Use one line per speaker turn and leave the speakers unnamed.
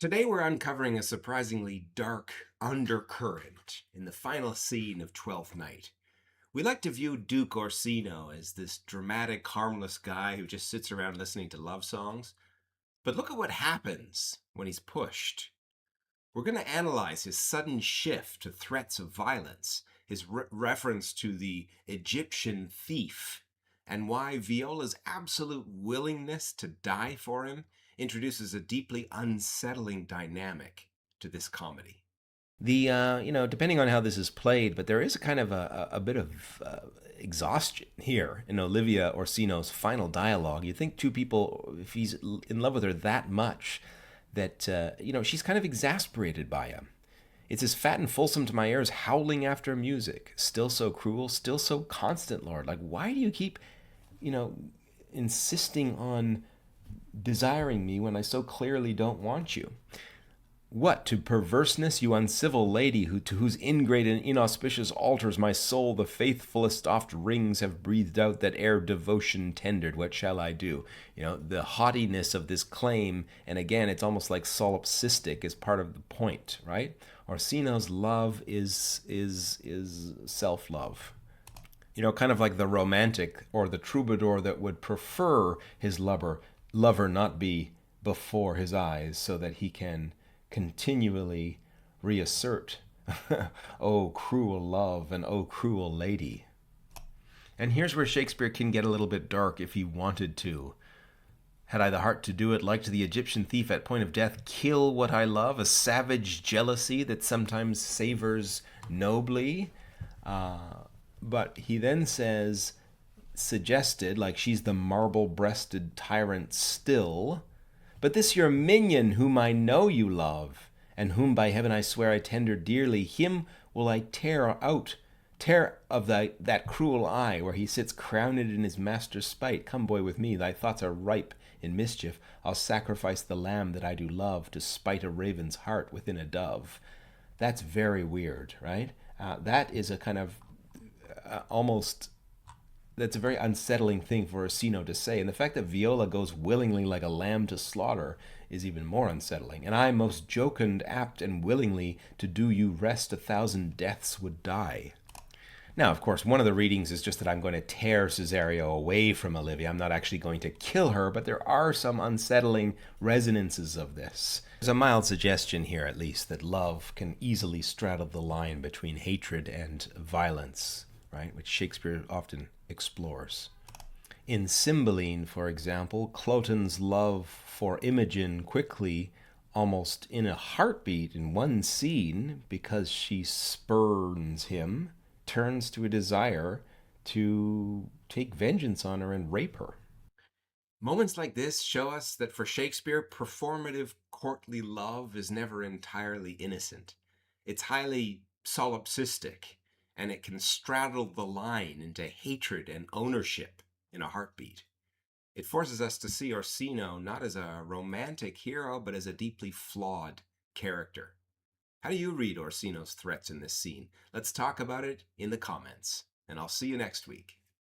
Today we're uncovering a surprisingly dark undercurrent in the final scene of Twelfth Night. We like to view Duke Orsino as this dramatic, harmless guy who just sits around listening to love songs. But look at what happens when he's pushed. We're going to analyze his sudden shift to threats of violence, his reference to the Egyptian thief, and why Viola's absolute willingness to die for him introduces a deeply unsettling dynamic to this comedy.
Depending on how this is played, but there is a kind of a bit of exhaustion here in Olivia Orsino's final dialogue. You think two people, if he's in love with her that much, that, she's kind of exasperated by him. It's as fat and fulsome to my ears, howling after music, still so cruel, still so constant, Lord. Like, why do you keep, you know, insisting on desiring me when I so clearly don't want you? What to perverseness, you uncivil lady, to whose ingrate and inauspicious altars my soul the faithfullest oft rings have breathed out that ere devotion tendered, what shall I do? The haughtiness of this claim, and again, it's almost like solipsistic is part of the point, right? Orsino's love is self-love. Kind of like the romantic or the troubadour that would prefer his lover not be before his eyes so that he can continually reassert, oh, cruel love and oh, cruel lady. And here's where Shakespeare can get a little bit dark if he wanted to. Had I the heart to do it, like to the Egyptian thief at point of death, kill what I love, a savage jealousy that sometimes savors nobly. But he then says, suggested, like she's the marble-breasted tyrant still, but this your minion whom I know you love, and whom by heaven I swear I tender dearly, him will I tear of that cruel eye, where he sits crowned in his master's spite. Come, boy, with me, thy thoughts are ripe in mischief. I'll sacrifice the lamb that I do love to spite a raven's heart within a dove. That's very weird, right? That is a kind of almost that's a very unsettling thing for Orsino to say. And the fact that Viola goes willingly like a lamb to slaughter is even more unsettling. And I most jocund, apt, and willingly to do you rest 1,000 deaths would die. Now, of course, one of the readings is just that I'm going to tear Cesario away from Olivia. I'm not actually going to kill her, but there are some unsettling resonances of this. There's a mild suggestion here, at least, that love can easily straddle the line between hatred and violence, right? Which Shakespeare often explores. In Cymbeline, for example, Cloten's love for Imogen quickly, almost in a heartbeat in one scene, because she spurns him, turns to a desire to take vengeance on her and rape her.
Moments like this show us that for Shakespeare, performative courtly love is never entirely innocent. It's highly solipsistic, and it can straddle the line into hatred and ownership in a heartbeat. It forces us to see Orsino not as a romantic hero, but as a deeply flawed character. How do you read Orsino's threats in this scene? Let's talk about it in the comments, and I'll see you next week.